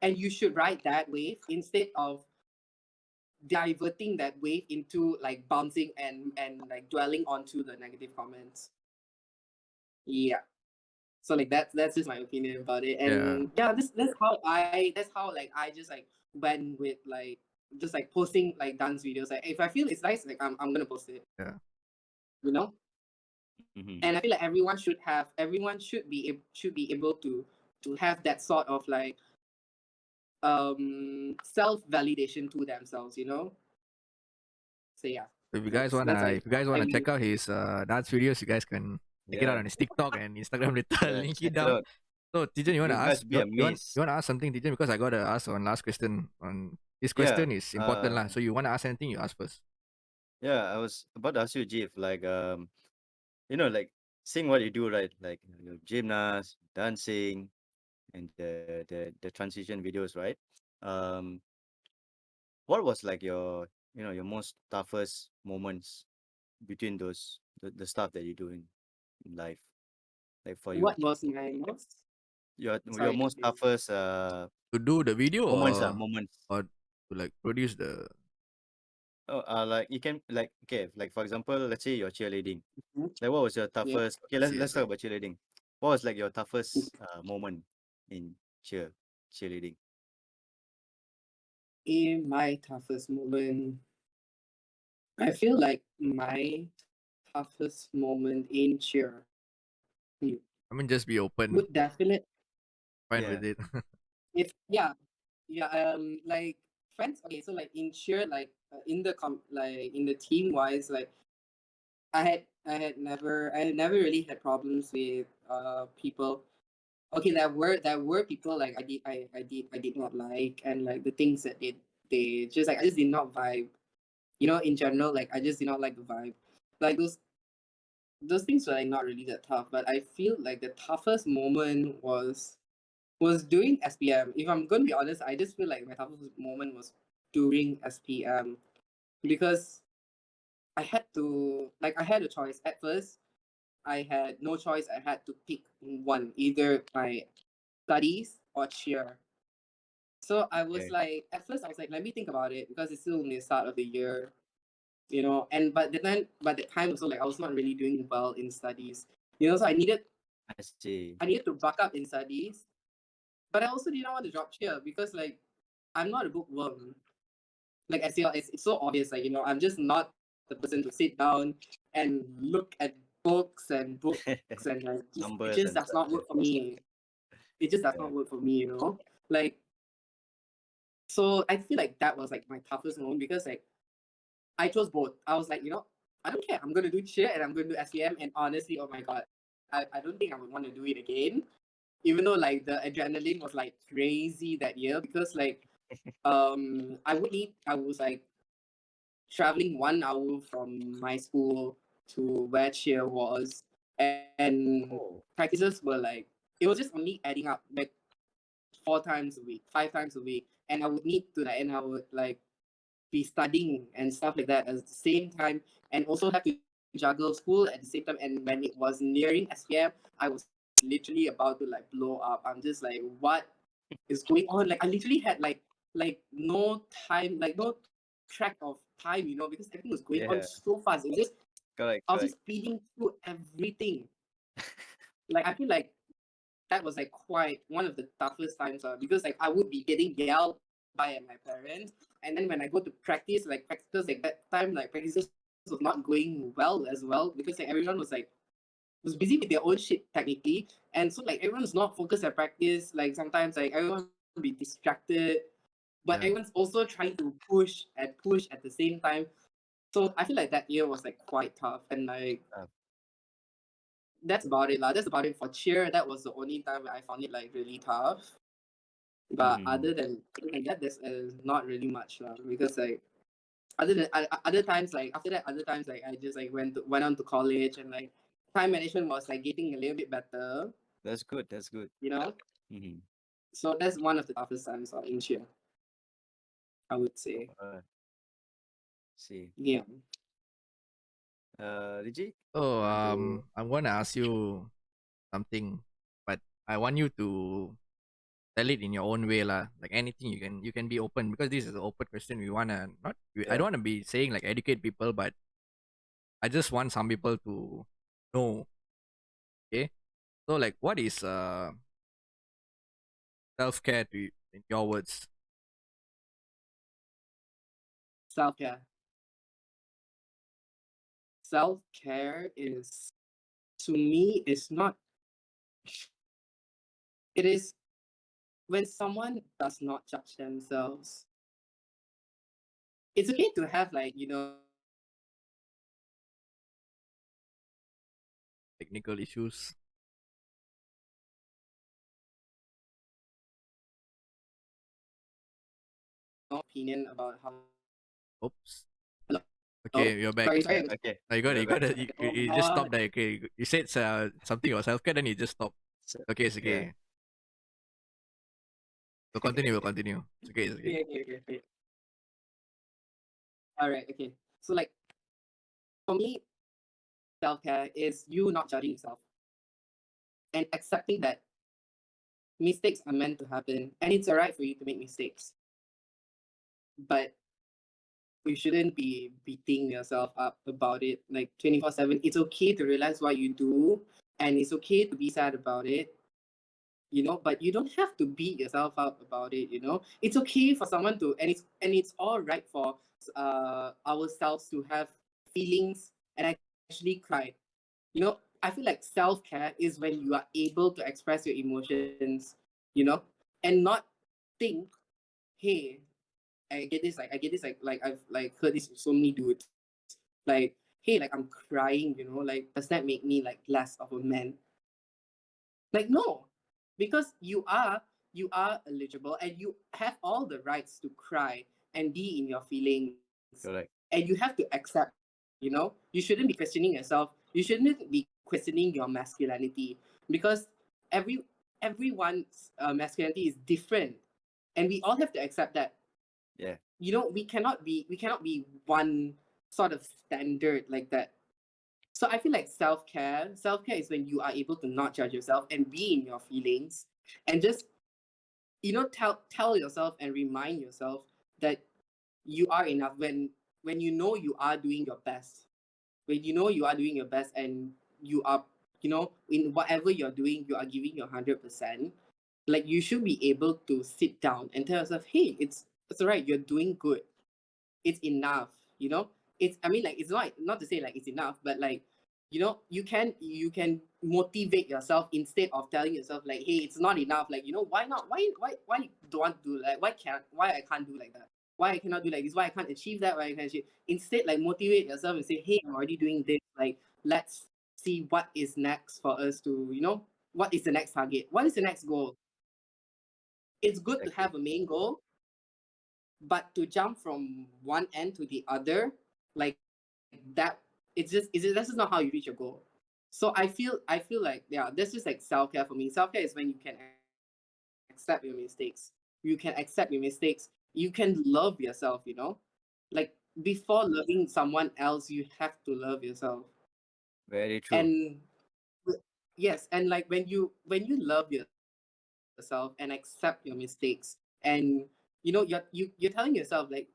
And you should ride that wave instead of diverting that wave into like bouncing and like dwelling onto the negative comments. Yeah. So like that's just my opinion about it.
Yeah.
And yeah, that's how like I just like went with like just like posting like dance videos. Like if I feel it's nice, like I'm gonna post it.
Yeah.
You know.
Mm-hmm.
And I feel like everyone should be able to have that sort of like self validation to themselves. So yeah, that's like
If you guys
I
wanna check
mean,
out his dance videos, you guys can check it out
Yeah.
on his TikTok and Instagram later.
Yeah.
Link it
Check it
down.
out.
So Tijan, you wanna
You
ask
guys be amazed.
you wanna ask something, Tijan? Because I gotta ask one last question on this
Yeah.
question is important lah. So you wanna ask anything, you ask first.
Yeah. I was about to ask you, Jeev, like like seeing what you do, right? Like your gymnast, dancing, and the transition videos, right? Um, what was like your most toughest moments between the stuff that you do in life, like for you,
what was my most
your
sorry.
most toughest
To do the video
moments.
or to like produce the
Oh, like you can like okay, like for example, let's say you're cheerleading.
Mhm.
Like what was your
Yeah.
toughest? Okay,
I
let's
see, I
let's talk
see.
about cheerleading. What was like your toughest moment in cheerleading?
In my toughest moment, I feel like my toughest moment in cheer
I mean just be
would
open, fine
Yeah.
with it.
if yeah, like friends. Okay, so like in cheer, like in the team wise, like I had never really had problems with people. Okay, there were people like I did not like, and like the things that they just like I just did not vibe. In general, like I just did not like the vibe. Like those things were like not really that tough, but I feel like the toughest moment was during SPM. If I'm gonna be honest, I just feel like my toughest moment was during SPM because I had a choice. At first, I had no choice. I had to pick one, either my studies or cheer. So I was
Okay.
like, at first I was like, let me think about it because it's still in the start of the year, and but the time also like I was not really doing well in studies, so I needed
I see.
I needed to buck up in studies, but I also didn't want to drop cheer because like I'm not a bookworm. Like I feel it's so obvious. Like I'm just not the person to sit down and look at books and like it just
Numbers
does
and
not
stuff.
work
Yeah.
for me. It just does
Yeah.
not work for me. Like so I feel like that was like my toughest moment because like I chose both. I was like, I don't care. I'm gonna do cheer and I'm gonna do SEM. And honestly, oh my god, I don't think I would want to do it again. Even though like the adrenaline was like crazy that year because like I was like traveling 1 hour from my school to where cheer was, and
Oh.
practices were like it was just only adding up like 4 times a week, 5 times a week, and I would need to like and I would like be studying and stuff like that at the same time, and also have to juggle school at the same time. And when it was nearing SPM, I was literally about to like blow up. I'm just like, what is going on? Like I literally had like no time, like no track of time, because everything was going on
Yeah.
so fast. It was just
Correct.
I was
Correct.
just speeding through everything. Like I feel like that was like quite one of the toughest times because like I would be getting yelled by at my parents, and then when I go to practice, like practicals like that time, like practices was not going well as well because like everyone was busy with their own shit technically, and so like everyone's not focused at practice. Like sometimes like everyone be distracted, but everyone's
Yeah.
also trying to push at the same time. So I feel like that year was like quite tough, and like
Uh,
that's about it lah. That's about it for cheer. That was the only time where I found it like really tough. But
mm-hmm.
other than that, there's not really much lah. Because like other times like after that, other times like I just like went on to college, and like time management was like getting a little bit better.
That's good. That's good.
You know,
Mm-hmm.
so that's one of the toughest times in cheer, I would say.
See.
Yeah.
Riji,
So
you want to?
I'm gonna ask you something, but I want you to tell it in your own way lah. Like anything you can be open because this is an open question. We wanna not I
Yeah.
don't wanna be saying like educate people, but I just want some people to know. Okay. So like what is self care to you in your words?
Self care. Self care is to me is not. It is when someone does not judge themselves. It's okay to have like
Technical issues.
opinion about how.
Oops.
Hello.
Okay, you're back.
Sorry,
Yeah.
sorry.
Okay.
You got it.
We're
You
back.
got it. You,
Oh my
you just
god.
stopped there. Okay, you said something about self care, then you just stopped.
So,
Okay, it's
yeah.
okay. We'll continue. We'll continue. It's okay. It's okay.
Okay. All right. Okay. So like for me, self care is you not judging yourself and accepting that mistakes are meant to happen, and it's alright for you to make mistakes, but you shouldn't be beating yourself up about it like 24/7. It's okay to realize what you do, and it's okay to be sad about it, but you don't have to beat yourself up about it. It's okay for someone to, and it's all right for ourselves to have feelings and actually cry. I feel like self-care is when you are able to express your emotions, you know and not think, hey, I get this like I've like heard this from so many dudes, like, hey, like I'm crying, like does that make me like less of a man? Like, no, because you are eligible, and you have all the rights to cry and be in your feelings,
Correct.
and you have to accept that. You shouldn't be questioning yourself. You shouldn't be questioning your masculinity, because every everyone's masculinity is different, and we all have to accept that.
Yeah.
We cannot be one sort of standard like that. So I feel like self care is when you are able to not judge yourself and be in your feelings, and just tell yourself and remind yourself that you are enough when you know you are doing your best. When you know you are doing your best, and you are in whatever you're doing, you are giving your 100%. Like, you should be able to sit down and tell yourself, hey, it's all right, you're doing good, it's enough. It's, I mean, like, it's not to say like it's enough, but like, you can motivate yourself instead of telling yourself like, hey, it's not enough. Like, why not, why you don't want to do, like, why I can't do like that, why I cannot do like this, why I can't achieve that, why I can't achieve. Instead, like, motivate yourself and say, hey, I'm already doing this, like, let's see what is next for us to, what is the next target, what is the next goal. It's good to
Exactly.
have a main goal, but to jump from one end to the other, like that, that's just not how you reach your goal. So I feel like, yeah, this is like self-care for me. Self-care is when you can accept your mistakes. You can accept your mistakes. You can love yourself, like, before loving someone else, you have to love yourself.
Very true.
And yes, and like, when you love yourself and accept your mistakes, and you're telling yourself like,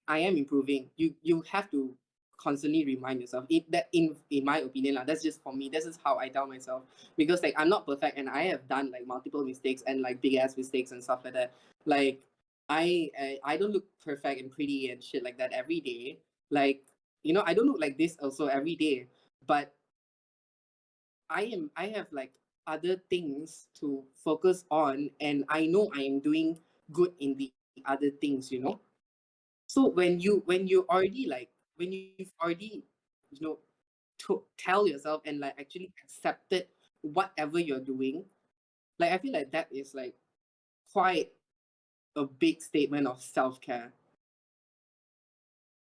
I am improving. You have to constantly remind yourself, in my opinion lah, that's just for me, this is how I tell myself. Because like, I'm not perfect, and I have done like multiple mistakes and like big ass mistakes and stuff like that. Like, I don't look perfect and pretty and shit like that every day. Like, I don't look like this also every day. But I have like other things to focus on, and I know I am doing good in the other things. So when you already like, when you've already, you know to tell yourself and like actually accepted whatever you're doing, like, I feel like that is like quite a big statement of self-care.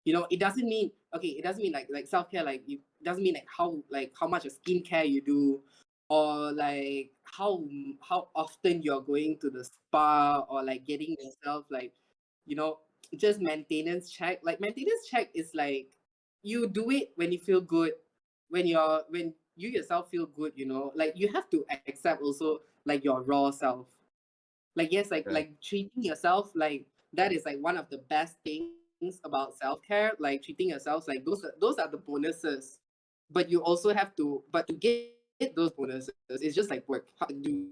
It doesn't mean, okay, it doesn't mean like self-care, like, it doesn't mean like how much of skincare you do, or like how often you're going to the spa, or like getting yourself like, you know just maintenance check. Like, maintenance check is like, you do it when you feel good, when you yourself feel good. Like, you have to accept also like your raw self. Like, yes,
Right.
like treating yourself, like, that is like one of the best things about self-care. Like, treating yourselves, like, those are the bonuses. But you also have to, but to get those bonuses, it's just like work. To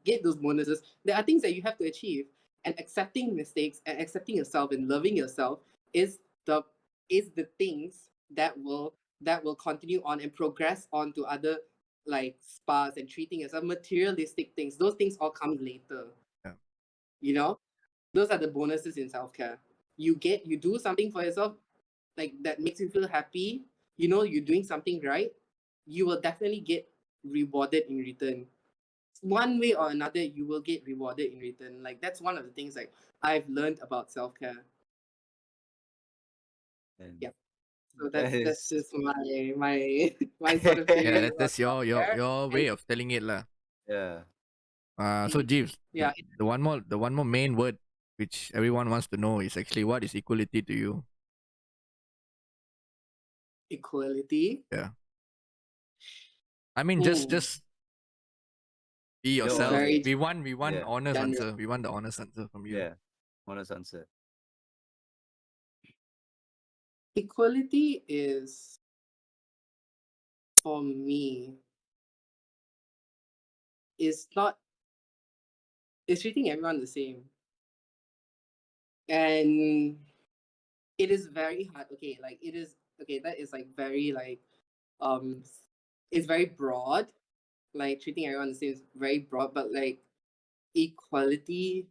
get those bonuses, there are things that you have to achieve. And accepting mistakes and accepting yourself and loving yourself is the things that will continue on and progress on to other, like, spas and treating yourself, materialistic things. Those things all come later.
Yeah.
you know those are the bonuses in self-care. You do something for yourself, like, that makes you feel happy. You're doing something right. You will definitely get rewarded in return. One way or another, you will get rewarded in return. Like, that's one of the things like I've learned about self-care.
And
Yep. So
that
that's
is
just my my sort of
Yeah,
theory about
that's your your
self-care.
your
And
way of telling it lah.
yeah.
So Jeeves,
yeah,
the one more main word which everyone wants to know is actually what is equality to you?
equality.
Yeah. I mean, just
Hmm.
just be
You know,
yourself.
Very
We want
yeah,
honest
general.
answer. We want the honest answer from you.
yeah. Honest answer.
Equality is, for me, is not is treating everyone the same. And it is very hard. Okay, like, it is, okay, that is like very like, um it's very broad. Like, treating everyone the same is very broad, but like, equality,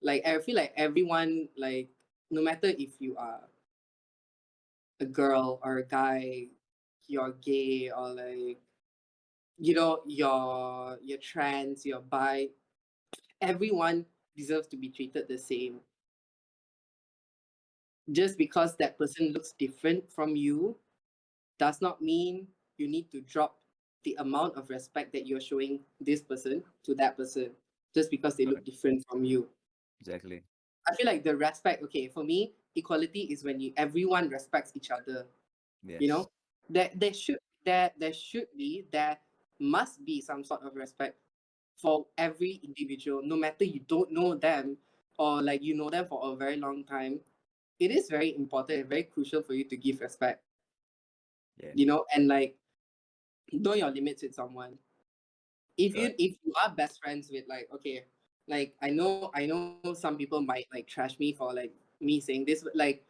like, I feel like everyone, like, no matter if you are a girl or a guy, you're gay, or like, you're trans, you're bi, everyone deserves to be treated the same. Just because that person looks different from you does not mean you need to drop the amount of respect that you're showing this person to that person, just because they look
Correct.
different from you.
Exactly.
I feel like the respect, okay, for me, equality is when everyone respects each other. You
Yes.
know, there must be some sort of respect for every individual, no matter you don't know them, or like you know them for a very long time. It is very important and very crucial for you to give respect.
Yeah.
And like, know your limits with someone. If you
Correct.
if you are best friends with like, okay, like I know some people might like trash me for like me saying this, but like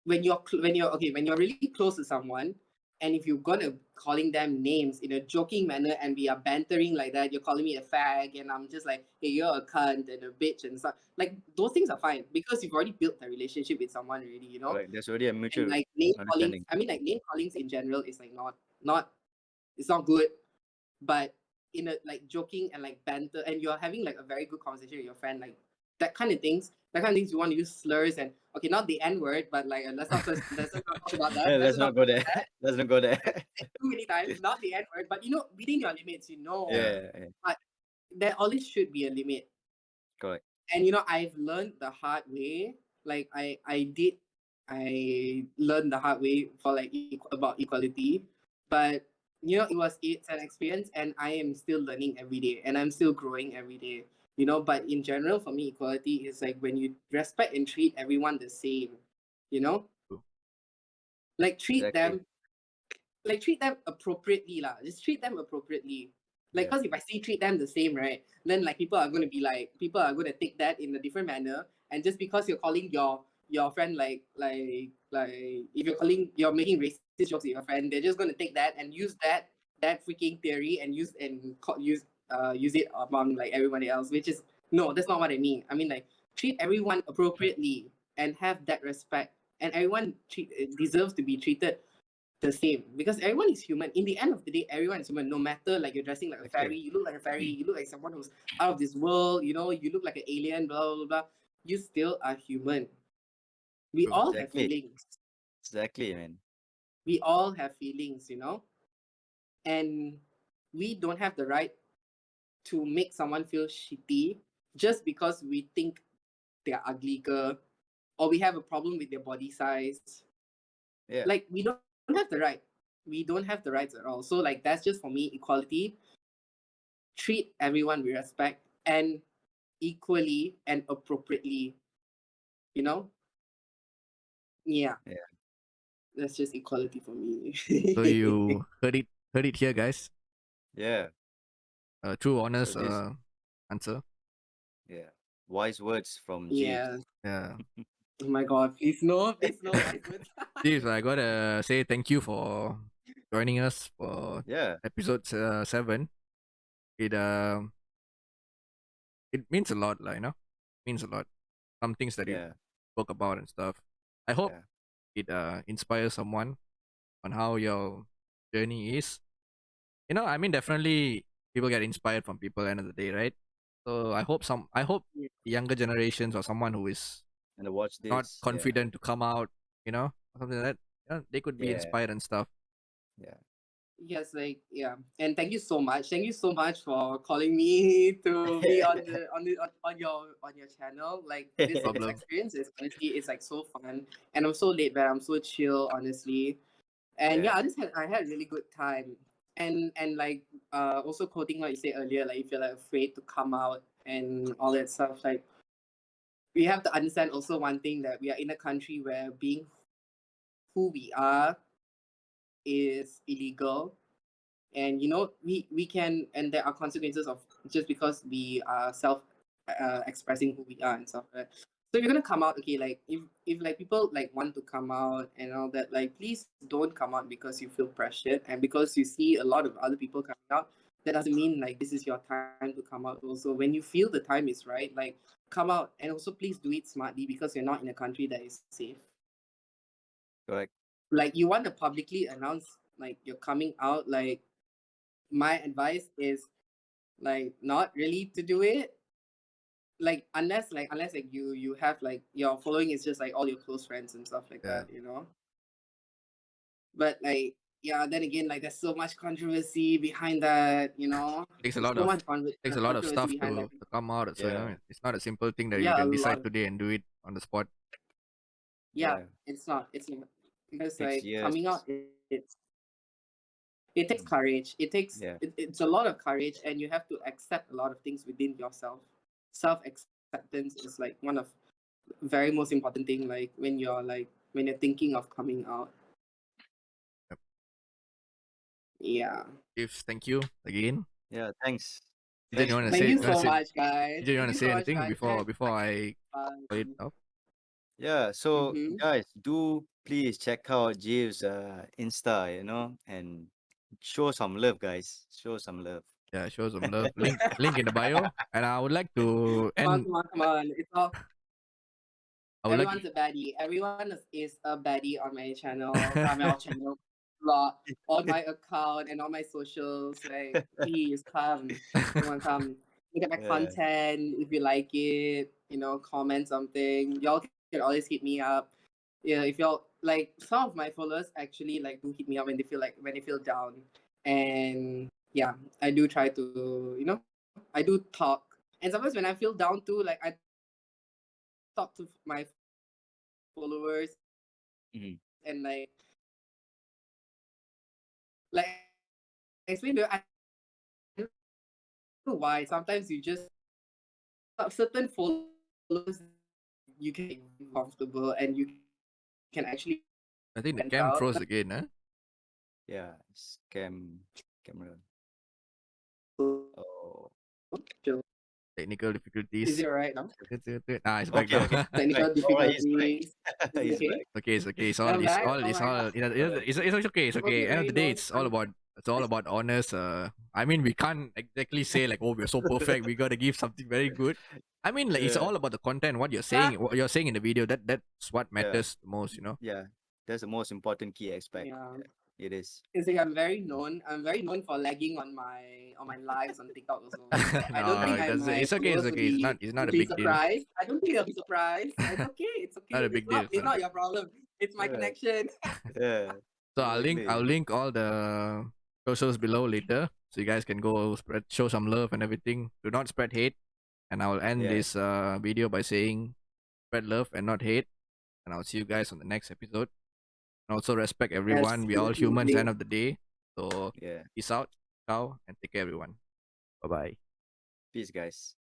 when you're really close to someone, and if you're gonna calling them names in a joking manner and we are bantering like that, you're calling me a fag and I'm just like, hey, you're a cunt and a bitch and stuff, like those things are fine because you've already built a relationship with someone already, you know.
Correct. There's already a
And
mutual
like name callings,
understanding.
I mean, like name callings in general is like not it's not good, but in a like joking and like banter, and you're having like a very good conversation with your friend, like that kind of things you want to use slurs and, okay, not the N word, but like let's not talk about that.
Yeah,
Let's
let's
not
not
talk
go
about
there.
that.
Let's not go there.
Too many times, not the N word, but within your limits,
Yeah.
Yeah.
but there always should be a limit.
Correct.
And I've learned the hard way. Like I learned the hard way for like about equality, but it's an experience, and I am still learning every day, and I'm still growing every day. But in general, for me, equality is like when you respect and treat everyone the same. You know,
True.
like
Exactly.
treat them appropriately lah. Just treat them appropriately. Like,
Yeah.
cause if I see treat them the same, right? Then like people are gonna take that in a different manner, and just because you're calling your friend like if you're making racist jokes with your friend, they're just gonna take that and use that freaking theory and use it among like everybody else, which is no, that's not what I mean. I mean, like, treat everyone appropriately and have that respect, and everyone deserves to be treated the same, because everyone is human. In the end of the day, everyone is human. No matter like you're dressing like a
Exactly.
fairy, you look like a fairy, you look like someone who's out of this world, you look like an alien, blah blah blah. Blah. You still are human. We
True.
all have
Exactly.
feelings.
Exactly, man.
We all have feelings, and we don't have the right to make someone feel shitty just because we think they're ugly girl, or we have a problem with their body size.
Yeah.
Like, we don't have the right. We don't have the rights at all. So like, that's just for me equality. Treat everyone with respect and equally and appropriately. You know? Yeah,
Yeah.
that's just equality for me.
So you heard it here, guys.
Yeah.
True,
So
honest
this,
answer.
yeah, wise words from Jeeves.
Yeah.
Yeah.
Oh my god, please no, wise words.
Jeeves, I gotta say thank you for joining us for
Yeah.
episode 7. It it means a lot, like, means a lot. Some things that you
Yeah.
spoke about and stuff. I hope
Yeah.
it inspires someone on how your journey is. I mean, definitely people get inspired from people end of the day, right? So I hope
Yeah.
the younger generations or someone who is
And to watch
not
this. Yeah.
confident to come out, or something like that. They could be
Yeah.
inspired and stuff.
Yeah.
Yes, like, yeah. And thank you so much. Thank you so much for calling me to be on your channel. Like, this
Problem.
experience is honestly, it's like so fun, and I'm so laid back. I'm so chill, honestly. And
Yeah.
yeah, I had a really good time. And like, also quoting what you said earlier, like, if you're like afraid to come out and all that stuff, like, we have to understand also one thing, that we are in a country where being who we are is illegal. And we can, and there are consequences of just because we are self expressing who we are and stuff, right? So if you're gonna come out, okay, like, if like people like want to come out and all that, like, please don't come out because you feel pressured and because you see a lot of other people coming out. That doesn't mean like this is your time to come out. Also, when you feel the time is right, like, come out. And also, please do it smartly, because you're not in a country that is safe.
Correct.
Like, you want to publicly announce like you're coming out, like, my advice is like not really to do it, like, unless like you have like your following is just like all your close friends and stuff like
Yeah.
that. But like, yeah, then again, like, there's so much controversy behind that.
Takes a
There's
lot
so
of
much
takes a lot of
controversy
stuff
behind that.
to come out. So
Yeah.
it's not a simple thing that you
Yeah, a
can
lot.
decide today and do it on the spot.
Yeah,
Yeah.
it's not because
Takes
like
years.
coming out, it takes
Mm.
courage.
Yeah.
It's a lot of courage, and you have to accept a lot of things within yourself. Self acceptance is like one of very most important thing, like when you're thinking of coming out.
Yep.
Yeah.
Jeevz, thank you again.
Yeah, thanks.
Did you
Thanks,
want to
man.
Thank
say?
you
You want
so
to say?
much, guys.
Did you want
Thank
to
you
say
so much,
anything
guys.
before I call it off?
Yeah, so
Mm-hmm.
guys, do please check out Jeev's Insta, and show some love, guys. Show some love.
Yeah, show some love. Link in the bio. And I would like to
Come on,
end.
come on, come on. It's all
I would like.
everyone's a baddie. Everyone is a baddie on my channel. On my channel, lot on my account and on my socials. Like, please come on, come. Look at my
Yeah,
content. If you like it, comment something. Y'all can always hit me up. Yeah, if y'all like, some of my followers actually like do hit me up when they feel down, and yeah, I do try to I do talk, and sometimes when I feel down too, like I talk to my followers
mhm.
and like explain to I don't know why sometimes you just certain followers you can be comfortable and you can actually
I think the
vent
cam
out.
froze again, huh?
Yeah. Cameron. Oh,
Technical
Is
difficulties.
it alright now?
Nah, it's back
okay,
now.
okay. Back.
Technical
All right, he's back.
difficulties. Is it
He's
okay?
back.
Okay, it's okay.
I'm back. Oh
It's
my god.
all.
Okay.
It's okay. It's okay.
Okay,
End of
very
the day,
known.
it's all about honest. I mean, we can't exactly say like, oh, we're so perfect. We gotta give something very good. I mean, like it's
Yeah,
all about the content. What you're saying in the video. That's what
yeah,
matters the most. You know.
yeah. That's the most important key aspect.
Yeah.
Yeah, it is.
It's like I'm very known. I'm very known for lagging on my lives on TikTok also. So I don't
No,
think
it doesn't.
my
It's okay. It's
followers
okay. It's not
would
a
be
big deal.
surprised. I don't think they'll be surprised. It's okay. It's
Not a
okay.
big deal. It's
It's
not a
not
big.
your problem. It's my
Yeah,
connection.
yeah,
So I'll
exactly.
link all the socials below later, so you guys can go show some love and everything. Do not spread hate. And I will end
Yeah,
this video by saying spread love and not hate. And I'll see you guys on the next episode. And also respect everyone. We all humans
Absolutely.
end of the day. So
yeah.
peace out, ciao, and take care everyone. Bye bye.
Peace, guys.